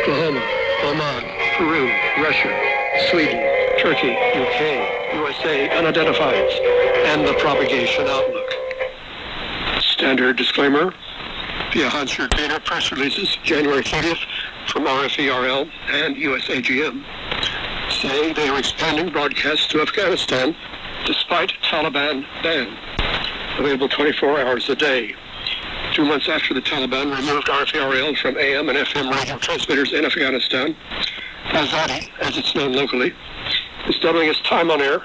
Oklahoma, Oman, Peru, Russia, Sweden, Turkey, UK, USA, unidentified, and the propagation outlook. Standard disclaimer via Hauser data press releases January 30th from RFERL and USAGM saying they are expanding broadcasts to Afghanistan despite Taliban ban, available 24 hours a day. 2 months after the Taliban removed RFERL from AM and FM radio transmitters in Afghanistan, Azadi, as it's known locally, is doubling its time on air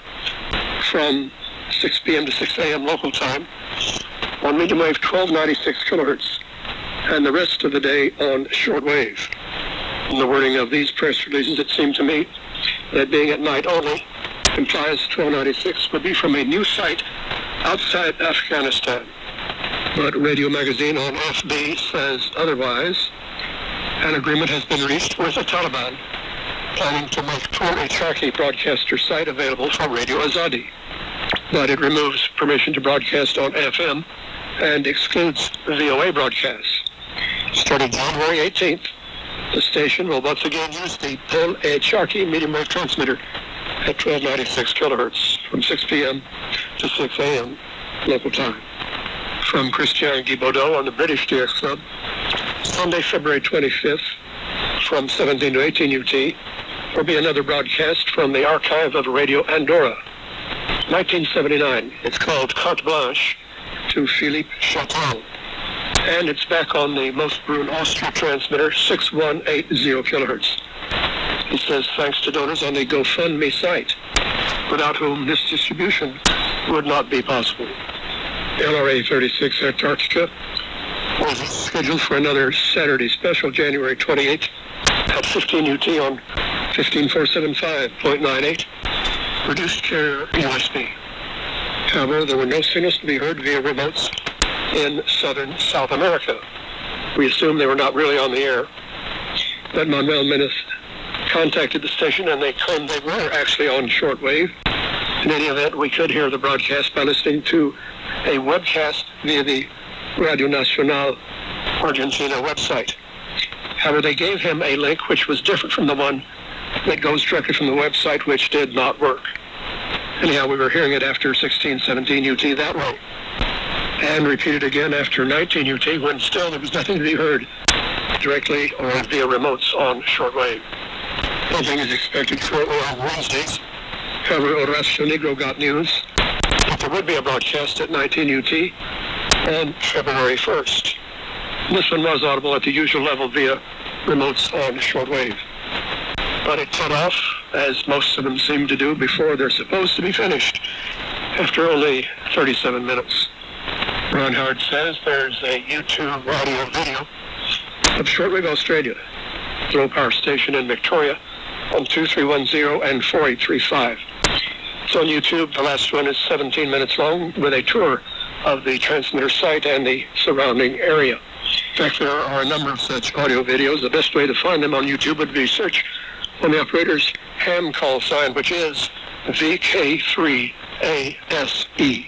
from 6 p.m. to 6 a.m. local time on medium wave 1296 kilohertz, and the rest of the day on shortwave. In the wording of these press releases, it seemed to me that being at night only implies 1296 would be from a new site outside Afghanistan. But Radio Magazine on FB says otherwise. An agreement has been reached with the Taliban, planning to make a Charkhi broadcaster site available for Radio Azadi. But it removes permission to broadcast on FM and excludes VOA broadcasts. Starting January 18th, the station will once again use the Pol-A Charkhi medium wave transmitter at 1296 kilohertz from 6 p.m. to 6 a.m. local time. From Christian Guy Baudot on the British DX Club, Sunday, February 25th, from 17 to 18 UT, will be another broadcast from the archive of Radio Andorra, 1979. It's called Carte Blanche to Philippe Chatel, and it's back on the Mosbrunn Austria transmitter, 6180 kilohertz. It says thanks to donors on the GoFundMe site, without whom this distribution would not be possible. LRA 36 Antarctica was scheduled for another Saturday special, January 28th, at 15 UT on 15475.98, reduced carrier USB. However, there were no signals to be heard via remotes in southern South America. We assumed they were not really on the air. But Manuel Menes contacted the station and they claimed they were actually on shortwave. In any event, we could hear the broadcast by listening to a webcast via the Radio Nacional Argentina website. However, they gave him a link which was different from the one that goes directly from the website, which did not work. Anyhow, we were hearing it after 16, 17 UT that way, and repeated again after 19 UT when still there was nothing to be heard directly or via remotes on shortwave. Nothing is expected shortly on Wednesdays. However, Horacio Negro got news that there would be a broadcast at 19 UT on February 1st. This one was audible at the usual level via remotes on shortwave. But it cut off, as most of them seem to do, before they're supposed to be finished, after only 37 minutes. Ron Howard says there's a YouTube audio video of Shortwave Australia, low power station in Victoria, on 2310 and 4835. It's on YouTube. The last one is 17 minutes long with a tour of the transmitter site and the surrounding area. In fact, there are a number of such audio videos. The best way to find them on YouTube would be search on the operator's ham call sign, which is VK3ASE.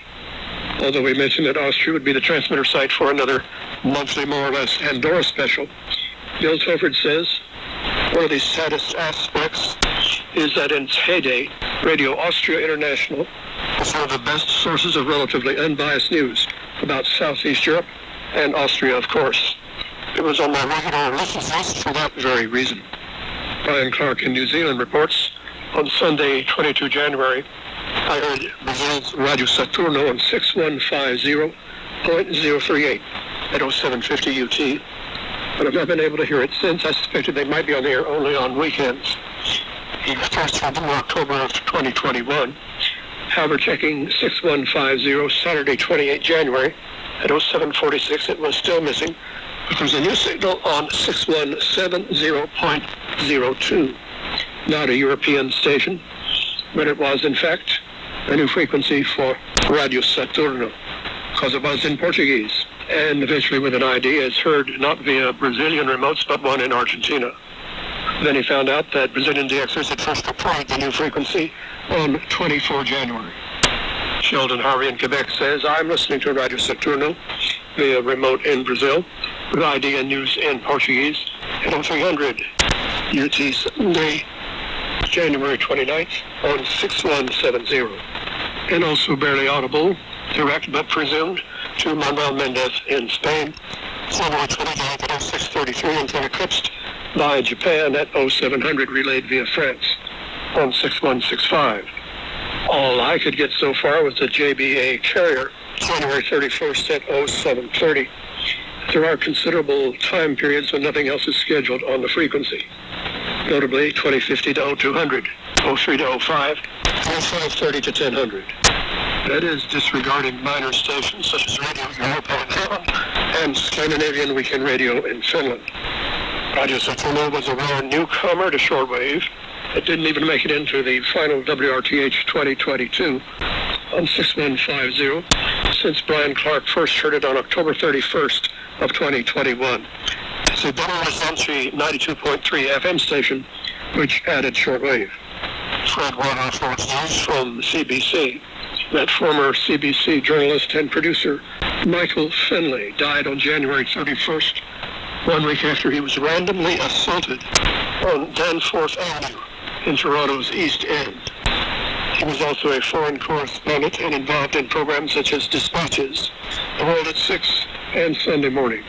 Although we mentioned that Austria would be the transmitter site for another monthly, more or less, Andorra special, Bill Telford says one of the saddest aspects is that in its heyday, Radio Austria International was one of the best sources of relatively unbiased news about Southeast Europe and Austria, of course. It was on my regular listen list for that very reason. Brian Clark in New Zealand reports, on Sunday, 22 January, I heard Brazil's Radio Saturno on 6150.038 at 0750 UT, but I've not been able to hear it since. I suspected they might be on the air only on weekends. He first heard them in October of 2021. However, checking 6150 Saturday, 28 January at 0746, it was still missing, but there was a new signal on 6170.02. Not a European station, but it was, in fact, a new frequency for Radio Saturno, because it was in Portuguese, and eventually with an ID is heard not via Brazilian remotes, but one in Argentina. Then he found out that Brazilian DXers had first deployed the new frequency on 24 January. Sheldon Harvey in Quebec says, I'm listening to Radio Saturno via remote in Brazil, with ID and news in Portuguese, and 0300 UT Sunday, January 29th on 6170. And also barely audible, direct but presumed, to Manuel Mendez in Spain, January 29th at 0633 until eclipsed by Japan at 0700 relayed via France on 6165. All I could get so far was the JBA carrier, January 31st at 0730. There are considerable time periods when nothing else is scheduled on the frequency, notably 2050 to 0200, 03 to 05, and 530 to 1000. That is disregarding minor stations such as Radio Europa in Holland and Scandinavian Weekend Radio in Finland. Radio Saturno was a rare newcomer to shortwave. It didn't even make it into the final WRTH 2022 on 6150, since Brian Clark first heard it on October 31st of 2021. It's a Belo Horizonte 92.3 FM station, which added shortwave. Fred Warnoff news from CBC. That former CBC journalist and producer, Michael Finley, died on January 31st, 1 week after he was randomly assaulted on Danforth Avenue in Toronto's East End. He was also a foreign correspondent and involved in programs such as Dispatches, The World at 6, and Sunday Morning.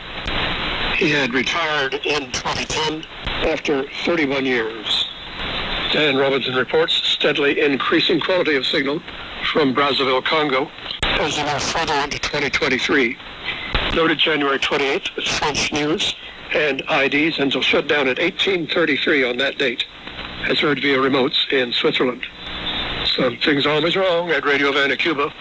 He had retired in 2010 after 31 years. Dan Robinson reports steadily increasing quality of signal from Brazzaville, Congo, as we move further into 2023. Noted January 28th with French news and IDs until shutdown at 1833 on that date, as heard via remotes in Switzerland. Something's always wrong at Radio Havana, Cuba.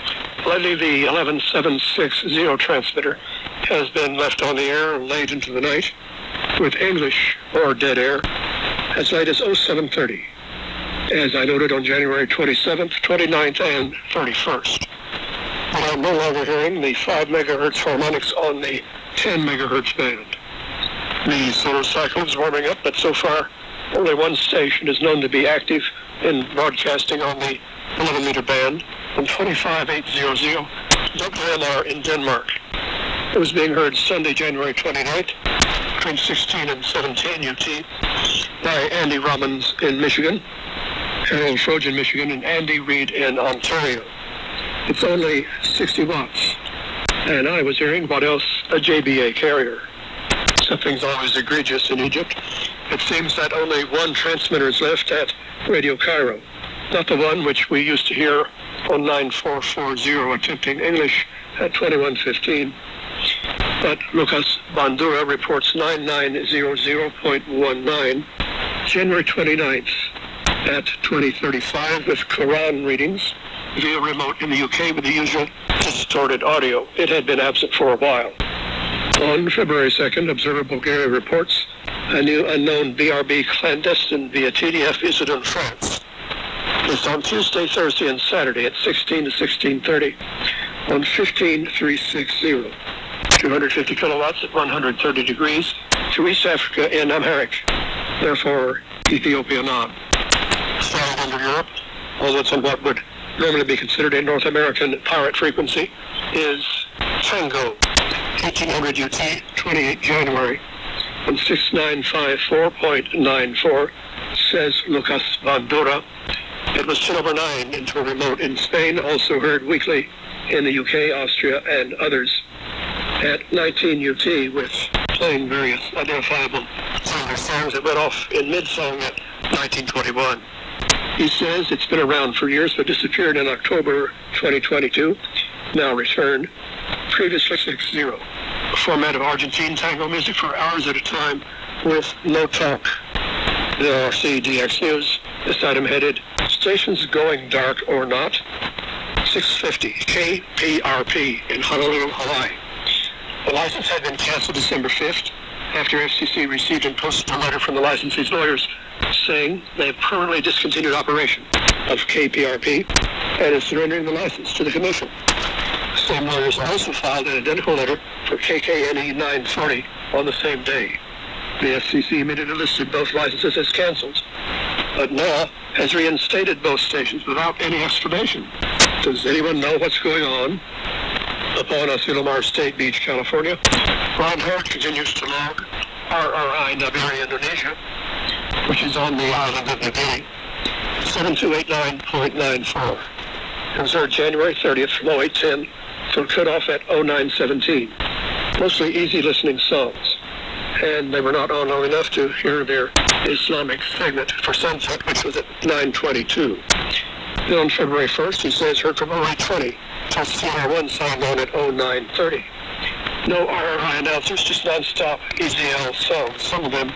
Lately, the 11760 transmitter has been left on the air late into the night with English or dead air as late as 0730, as I noted on January 27th, 29th, and 31st. But I'm no longer hearing the 5 megahertz harmonics on the 10 megahertz band. The solar cycle is warming up, but so far only one station is known to be active in broadcasting on the 11-meter band on 25800 WRMI in Denmark. It was being heard Sunday, January 29th, between 16 and 17 UT, by Andy Robbins in Michigan, Harold Trojan, Michigan, and Andy Reid in Ontario. It's only 60 watts, and I was hearing, what else, a JBA carrier. Something's always egregious in Egypt. It seems that only one transmitter is left at Radio Cairo, not the one which we used to hear on 9440 attempting English at 2115. But Lucas Bandura reports 9900.19, January 29th at 2035 with Quran readings via remote in the UK with the usual distorted audio. It had been absent for a while. On February 2nd, Observer Bulgaria reports a new unknown BRB clandestine via TDF Isidore, France. It's on Tuesday, Thursday, and Saturday at 16 to 16:30 on 15360. 250 kilowatts at 130 degrees to East Africa in Amharic, therefore Ethiopia not. Flying under Europe, although it's on what would normally be considered a North American pirate frequency, is Tango, 1800 UT, 28 January, on 6954.94, says Lucas Bandura. It was 10/9 into a remote in Spain, also heard weekly in the UK, Austria, and others. At 19 UT with playing various identifiable songs that went off in mid-song at 1921. He says it's been around for years but disappeared in October 2022, now returned. Previously 60, a format of Argentine tango music for hours at a time with no talk. The RCDX News, this item headed, Stations Going Dark or Not, 650 KPRP in Honolulu, Hawaii. The license had been canceled December 5th after FCC received and posted a letter from the licensee's lawyers saying they have permanently discontinued operation of KPRP and is surrendering the license to the commission. The same lawyers also filed an identical letter for KKNE 940 on the same day. The FCC immediately listed both licenses as canceled, but now has reinstated both stations without any explanation. Does anyone know what's going on? Upon Asilomar State Beach, California, Ron Howard continues to log WRMI Nagari, Indonesia, which is on the island of New Guinea, 7289.94. It was heard January 30th from 0810 till cut off at 0917. Mostly easy listening songs. And they were not on long enough to hear their Islamic segment for sunset, which was at 9:22. Then on February 1st, he says, heard from 0820 till CR1 signed on at 0930. No RRI announcers, just non-stop EZL songs, some of them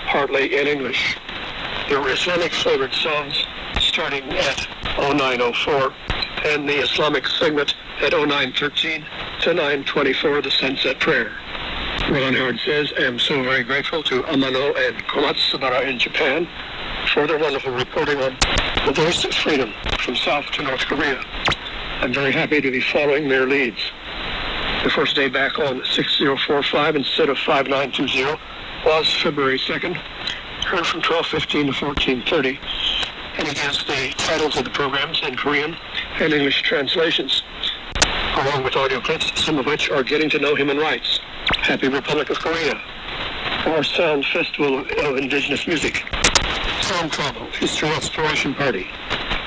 hardly in English. There were Islamic-flavored songs starting at 0904, and the Islamic segment at 0913 to 924, the sunset prayer. Ron Howard says, I am so very grateful to Amano and Komatsubara in Japan for their wonderful reporting on the voice of freedom from South to North Korea. I'm very happy to be following their leads. The first day back on 6045 instead of 5920 was February 2nd, heard from 12:15 to 14:30, and against the titles of the programs in Korean and English translations, along with audio clips, some of which are Getting to Know Human Rights, Happy Republic of Korea, our Sound Festival of Indigenous Music, Sound Travel, History Exploration Party,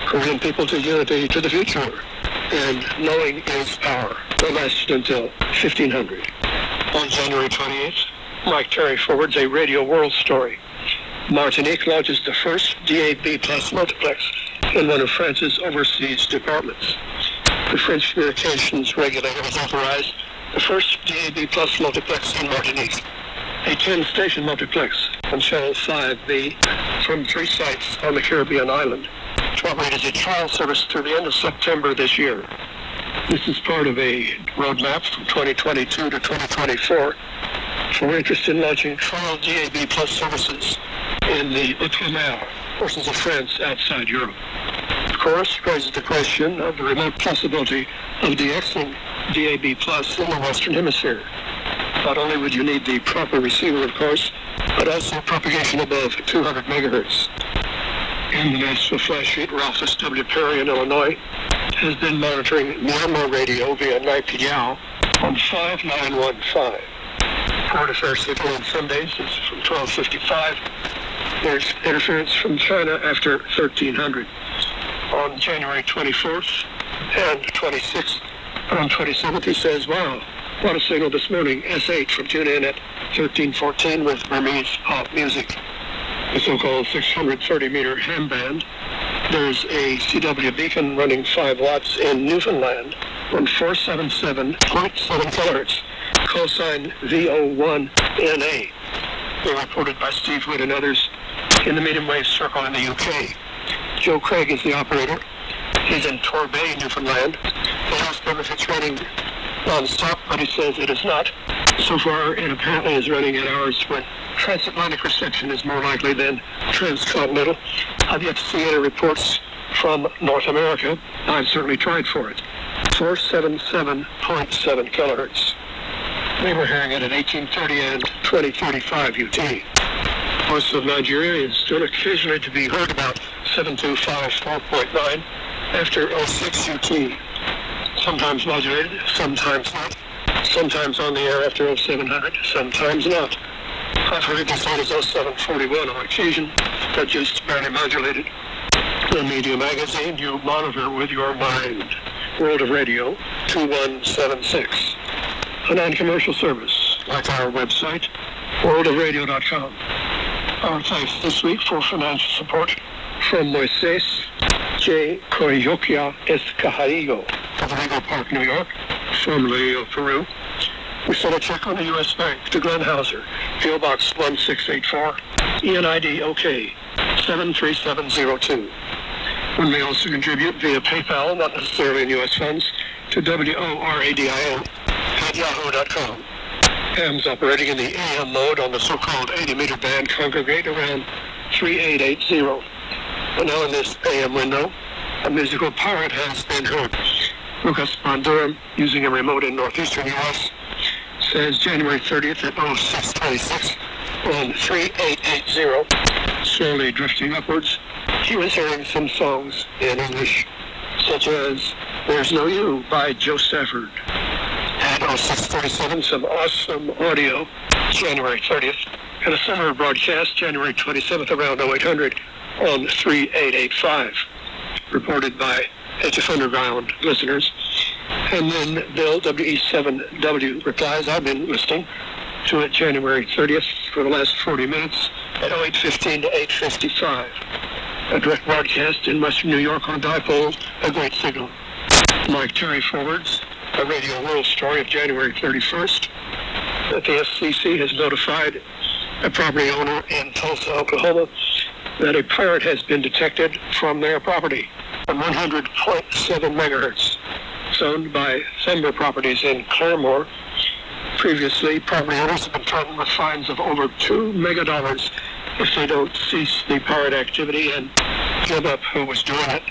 Korean People to Unity to the Future, and Knowing is Power. That lasted until 1500. On January 28th, Mike Terry forwards a Radio World story. Martinique launches the first DAB Plus multiplex in one of France's overseas departments. The French Communications Regulator has authorized the first DAB Plus multiplex in Martinique, a 10-station multiplex on Channel 5B from 3 sites on the Caribbean island, to operate as a trial service through the end of September this year. This is part of a roadmap from 2022 to 2024 for interest in launching trial DAB Plus services in the Outre-mer, portions of France outside Europe. Of course, raises the question of the remote possibility of de-Xing DAB Plus in the Western Hemisphere. Not only would you need the proper receiver, of course, but also propagation above 200 megahertz. In the Nashville Flash Sheet, Ralph S. W. Perry in Illinois has been monitoring Myanmar radio via Naipiao on 5915. Port Affairs signal on Sundays is from 1255. There's interference from China after 1300. On January 24th and 26th, but on 27th he says, wow, what a signal this morning, S8 from TuneIn at 1314 with Burmese pop music. The so-called 630-meter ham band. There's a CW beacon running 5 watts in Newfoundland on 477.7 kilohertz, cosine VO1NA. They're reported by Steve Wood and others in the medium wave circle in the UK. Joe Craig is the operator. He's in Torbay, Newfoundland. They asked him if it's running non-stop, but he says it is not. So far, it apparently is running at hours when transatlantic reception is more likely than transcontinental. I've yet to see any reports from North America. I've certainly tried for it. 477.7 kilohertz. We were hearing it at 1830 and 2035 UT. Voice of Nigeria is still occasionally to be heard about 7254.9 after 06 UT. Sometimes modulated, sometimes not. Sometimes on the air after 0700, sometimes not. I've heard it as late as 0741 on occasion, but just barely modulated. The Media Magazine you monitor with your mind. World of Radio 2176. A non-commercial service, like our website, worldofradio.com. Our thanks this week for financial support from Moises J. Coyoquia Escajarillo of Rego Park, New York, formerly of Peru. We sent a check on the U.S. Bank to Glenn Hauser, P.O. Box 1684, ENID OK 73702. One may also contribute via PayPal, not necessarily in U.S. funds, to WORADIO at yahoo.com. Hams operating in the AM mode on the so-called 80-meter band congregate around 3880. And now in this AM window, a musical pirate has been heard. Lucas Bonduram, using a remote in northeastern U.S., says January 30th at 0626 on 3880, slowly drifting upwards, he was hearing some songs in English, such as There's No You by Joe Stafford. At 0637, some awesome audio, January 30th, and a similar broadcast January 27th around 0800 on 3885, reported by HF Underground listeners. And then Bill WE7W replies, I've been listening to it January 30th for the last 40 minutes at 08:15 to 8:55. A direct broadcast in western New York on dipole, a great signal. Mike Terry forwards a Radio World story of January 31st that the FCC has notified a property owner in Tulsa, Oklahoma, that a pirate has been detected from their property on 100.7 megahertz, owned by Thember Properties in Claremore. Previously, property owners have been threatened with fines of over $2 million if they don't cease the pirate activity and give up who was doing it.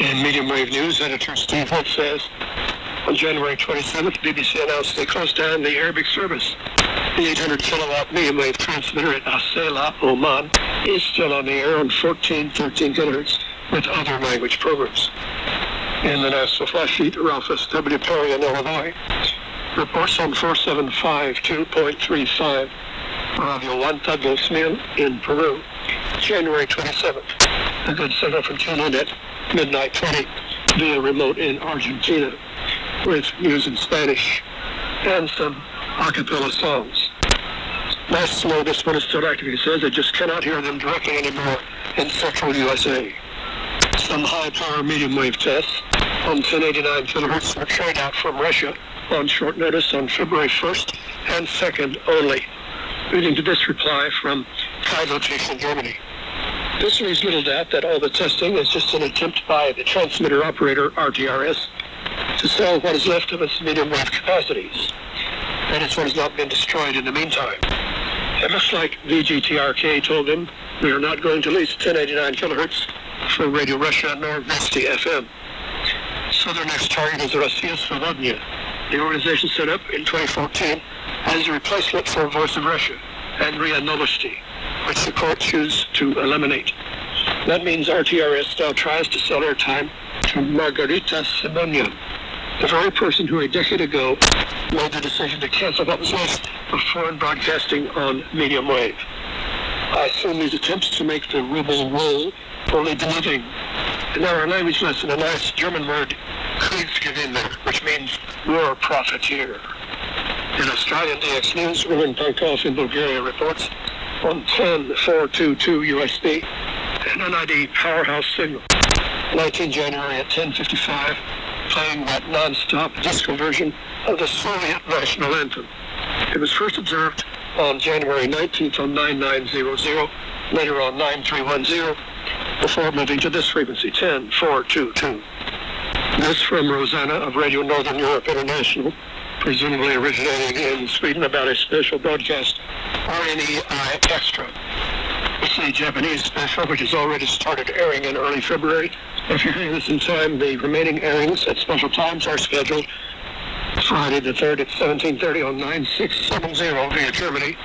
In medium wave news, editor Steve Holt says, on January 27th, BBC announced they closed down the Arabic service. The 800 kilowatt medium wave transmitter at Asela, Oman, is still on the air on 1413 kilohertz with other language programs. In the National Flash Sheet, Ralph S.W. Perry in Illinois reports on 4752.35 Radio Huanta dos Mil in Peru, January 27th. A good signal from TuneIn at midnight 20 via remote in Argentina with news in Spanish and some a cappella songs. Nice to know this one is still active, he says. I just cannot hear them directly anymore in central USA. Some high-power medium wave tests on 1089 kilohertz were carried out from Russia on short notice on February 1st and 2nd only, leading to this reply from Kaiserslautern, Germany. This leaves little doubt that all the testing is just an attempt by the transmitter operator, RTRS, to sell what is left of its medium wave capacities. That is what has not been destroyed in the meantime. It looks like VGTRK told them we are not going to lease 1089 kilohertz for Radio Russia nor Vesti FM. So their next target is Rossiya Svobodnya, the organization set up in 2014 as a replacement for Voice of Russia and RIA Novosti, which the court chose to eliminate. That means RTRS now tries to sell airtime to Margarita Simonyan, the very person who a decade ago made the decision to cancel what was left of foreign broadcasting on medium wave. I assume these attempts to make the ruble roll only the living. And now our language lesson, a nice German word, Kriegsgewinner, which means war profiteer. In Australian DX News, Roman Pankov in Bulgaria reports on 10422 USB, an NID powerhouse signal. 19 January at 10:55, playing that non-stop disco version of the Soviet national anthem. It was first observed on January 19th on 9900, later on 9310, before moving to this frequency, 10422. This from Rosanna of Radio Northern Europe International, presumably originating in Sweden, about a special broadcast, WRMI Extra. It's a Japanese special which has already started airing in early February. If you're hearing this in time, the remaining airings at special times are scheduled Friday the 3rd at 17:30 on 9670 via Germany,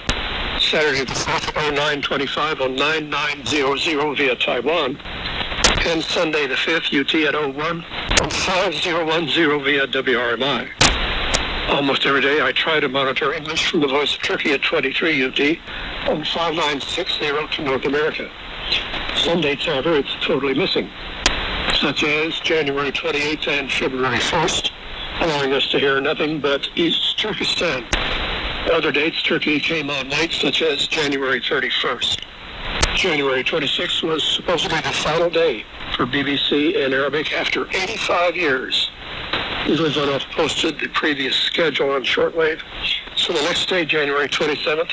Saturday the 4th at 0925 on 9900 via Taiwan, and Sunday the 5th UT at 01 on 5010 via WRMI. Almost every day I try to monitor English from the Voice of Turkey at 23 UT on 5960 to North America. Some dates, however, it's totally missing, such as January 28th and February 1st, allowing us to hear nothing but East Turkestan. Other dates Turkey came on late, such as January 31st. January 26th was supposedly the final day for BBC in Arabic after 85 years. Lizanov posted the previous schedule on shortwave. So the next day, January 27th,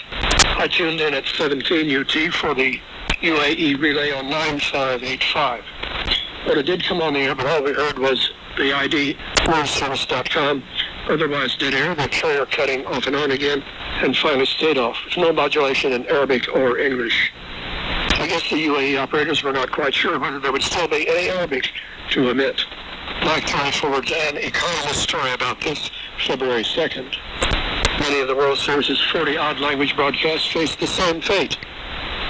I tuned in at 17 UT for the UAE relay on 9585. But it did come on the air, but all we heard was the ID worldservice.com, otherwise dead air, the carrier cutting off and on again, and finally stayed off, with no modulation in Arabic or English. I guess the UAE operators were not quite sure whether there would still be any Arabic to emit. Mike Terry forwards an Economist story about this February 2nd. Many of the World Service's 40-odd language broadcasts face the same fate.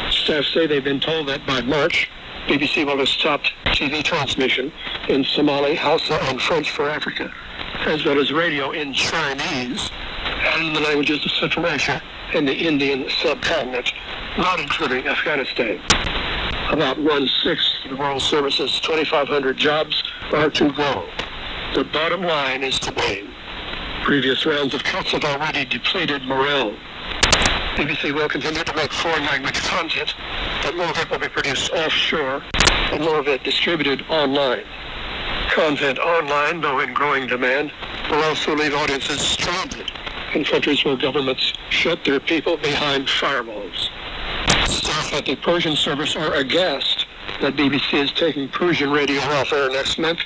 Staff say they've been told that by March, BBC will have stopped TV transmission in Somali, Hausa, and French for Africa, as well as radio in Chinese and in the languages of Central Asia and the Indian subcontinent, not including Afghanistan. About 1/6 of the World Service's 2,500 jobs are to go. The bottom line is to blame. Previous rounds of cuts have already depleted morale. BBC will continue to make foreign language content, but more of it will be produced offshore and more of it distributed online. Content online, though in growing demand, will also leave audiences stranded in countries where governments shut their people behind firewalls. Staff at the Persian service are aghast that BBC is taking Persian radio off air next month.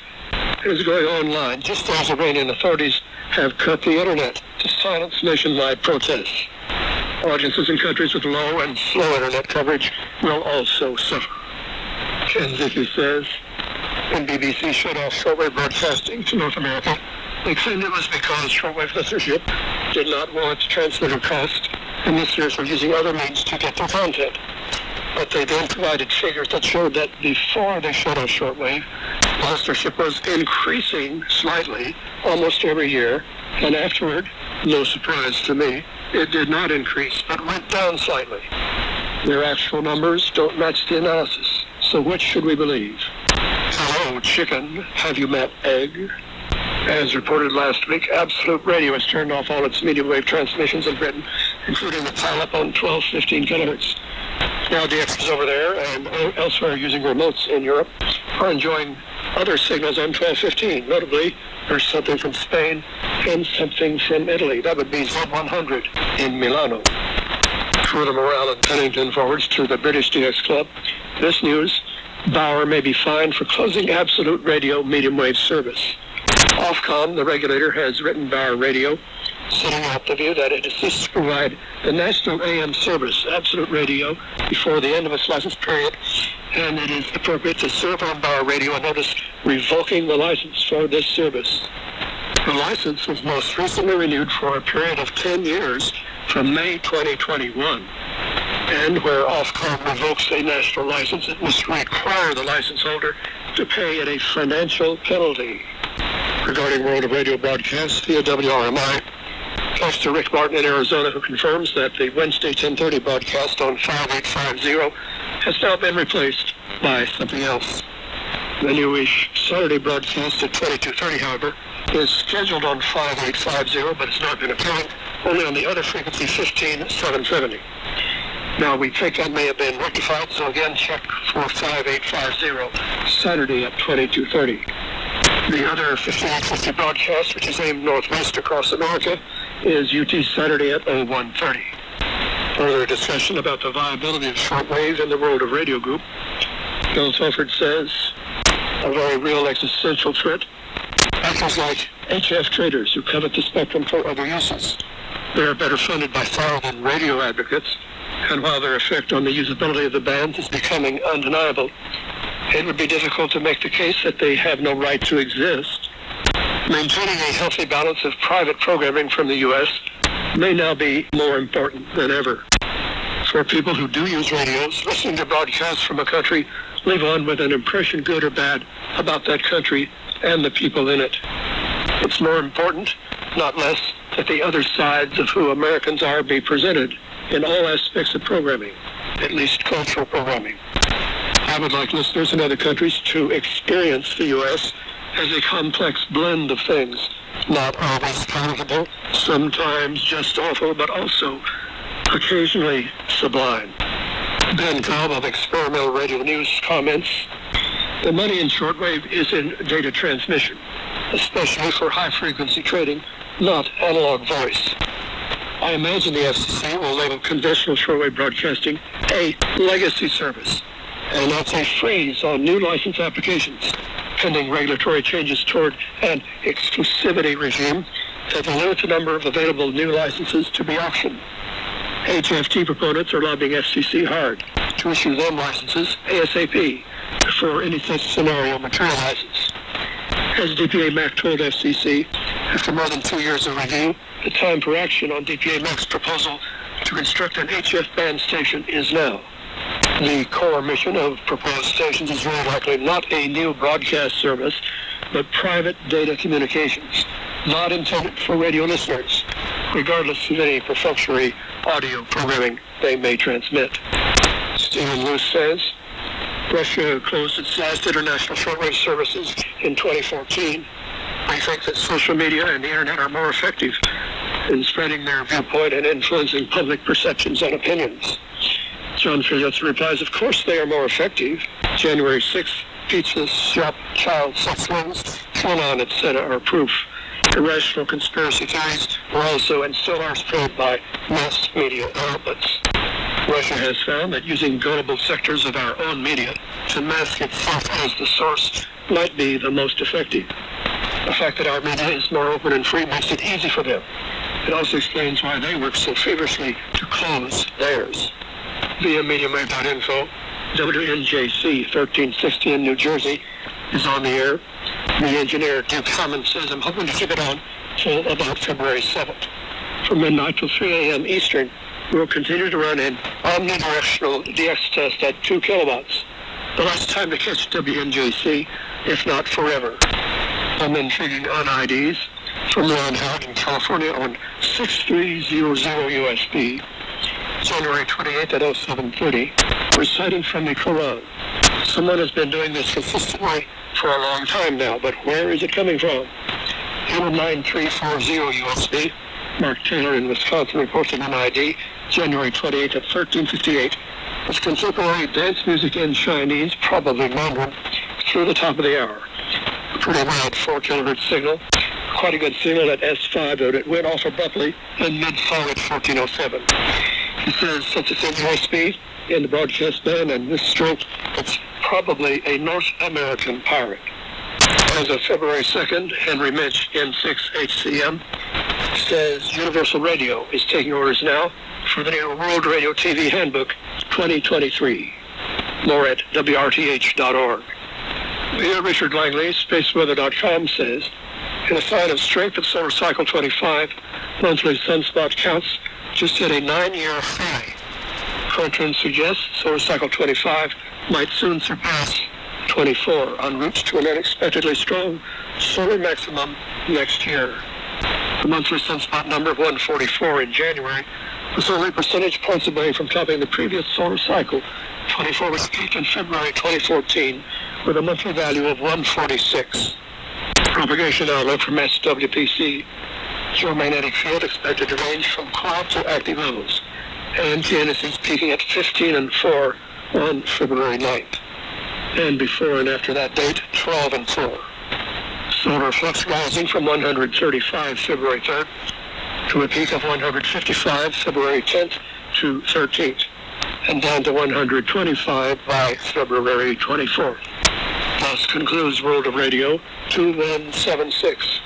It is going online just as Iranian authorities have cut the internet to silence nationwide protests. Audiences in countries with low and slow internet coverage will also suffer. Ken Zicki says, when BBC shut off shortwave broadcasting to North America, they claimed it was because shortwave listenership did not warrant the transmitter cost, and listeners were using other means to get their content. But they then provided figures that showed that before they shut off shortwave, listenership was increasing slightly almost every year, and afterward, no surprise to me, it did not increase, but went down slightly. Their actual numbers don't match the analysis, so which should we believe? Hello, chicken, have you met egg? As reported last week, Absolute Radio has turned off all its medium wave transmissions in Britain, including the dial-up on 1215 kilohertz. Now the experts over there and elsewhere using remotes in Europe are enjoying other signals on 1215. Notably, there's something from Spain and something from Italy. That would be Z100 in Milano. Further morale in Pennington forwards to the British DX Club. This news, Bauer may be fined for closing Absolute Radio medium wave service. Ofcom, the regulator, has written Bauer Radio, setting out the view that it assists to provide the national AM service, Absolute Radio, before the end of its license period, and it is appropriate to serve on Bauer Radio a notice revoking the license for this service. The license was most recently renewed for a period of 10 years from May 2021. And where Ofcom revokes a national license, it must require the license holder to pay it a financial penalty. Regarding World of Radio broadcasts via WRMI, thanks to Rick Martin in Arizona, who confirms that the Wednesday 10:30 broadcast on 5850 has now been replaced by something else. The newish Saturday broadcast at 22:30, however, is scheduled on 5850, but has not been appearing, only on the other frequency 15770. Now, we think that may have been rectified, so again, check for 5850, Saturday at 22:30. The other 5850 broadcast, which is aimed northwest across America, is UT Saturday at 0130. Further discussion about the viability of shortwave in the World of Radio group. Bill Telford says, a very real existential threat. Actors like HF traders who covet the spectrum for other uses. They are better funded by far than radio advocates, and while their effect on the usability of the bands is becoming undeniable, it would be difficult to make the case that they have no right to exist. Maintaining a healthy balance of private programming from the U.S. may now be more important than ever. For people who do use radios, listening to broadcasts from a country leave on with an impression, good or bad, about that country and the people in it. It's more important, not less, that the other sides of who Americans are be presented in all aspects of programming, at least cultural programming. I would like listeners in other countries to experience the U.S. as a complex blend of things, not always palatable, sometimes just awful, but also occasionally sublime. Ben Cobb of Experimental Radio News comments, the money in shortwave is in data transmission, especially for high-frequency trading, not analog voice. I imagine the FCC will label conventional shortwave broadcasting a legacy service, and that's a freeze on new license applications, pending regulatory changes toward an exclusivity regime that will limit the number of available new licenses to be auctioned. HFT proponents are lobbying FCC hard to issue them licenses ASAP before any such scenario materializes. As DPA Mac told FCC, after more than 2 years of review, the time for action on DPA Mac's proposal to construct an HF band station is now. The core mission of proposed stations is very likely not a new broadcast service, but private data communications, not intended for radio listeners, regardless of any perfunctory audio programming they may transmit. Stephen Luce says, Russia closed its last international shortwave services in 2014. I think that social media and the internet are more effective in spreading their viewpoint and influencing public perceptions and opinions. John Fillets replies, of course they are more effective. January 6th, pizza shop, child sex rings, QAnon, etc. are proof. Irrational conspiracy theories are also and still are spread by mass media outlets. Russia has found that using gullible sectors of our own media to mask itself as the source might be the most effective. The fact that our media is more open and free makes it easy for them. It also explains why they work so feverishly to close theirs. Via MediaMag.info, WNJC 1360 in New Jersey is on the air. The engineer, Duke Hammond, says, I'm hoping to keep it on till about February 7th. From midnight till 3 a.m. Eastern, we'll continue to run an omnidirectional DX test at 2 kilowatts. The last time to catch WNJC, if not forever. I'm intriguing on IDs from Ron Howard in California on 6300 USB, January 28th at 0730, reciting from the Quran. Someone has been doing this consistently for a long time now, but where is it coming from? 9340 USB, Mark Taylor in Wisconsin reporting on ID, January 28th at 1358, with contemporary dance music in Chinese, probably Mandarin, through the top of the hour. A pretty loud 4 kilohertz signal, quite a good signal at S5, but it went off abruptly in mid-song at 1407. He says, since it's in USB in the broadcast band and this strength, it's probably a North American pirate. As of February 2nd, Henry Mitch, N6HCM, says Universal Radio is taking orders now for the new World Radio TV Handbook 2023. More at WRTH.org. Via Richard Langley, spaceweather.com says, in a sign of strength of solar cycle 25, monthly sunspot counts just hit a 9-year high. Control suggests solar cycle 25 might soon surpass 24 en route to an unexpectedly strong solar maximum next year. The monthly sunspot number of 144 in January was only percentage points away from topping the previous solar cycle. 24 was peaked in February 2014 with a monthly value of 146. Propagation outlook from SWPC. Geomagnetic field expected to range from quiet to active levels. And TNS is peaking at 15 and 4 on February 9th. And before and after that date, 12 and 4. Solar flux rising from 135 February 3rd to a peak of 155 February 10th to 13th, and down to 125 by February 24th. Thus concludes World of Radio 2176.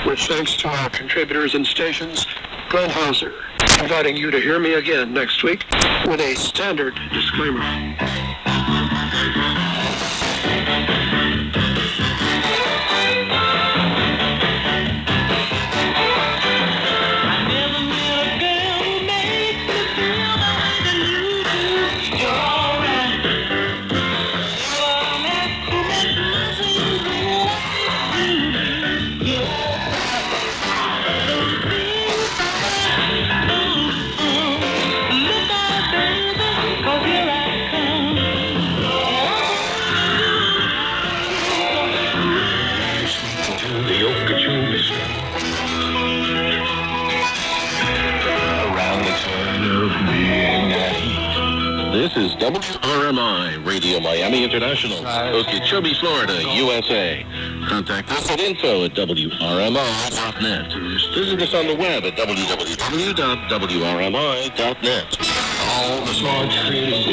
With thanks to our contributors and stations, Glenn Hauser, inviting you to hear me again next week with a standard disclaimer. This is WRMI Radio Miami International, Okeechobee, Florida, USA. Contact us at info@WRMI.net. Visit us on the web at www.WRMI.net. All the small trees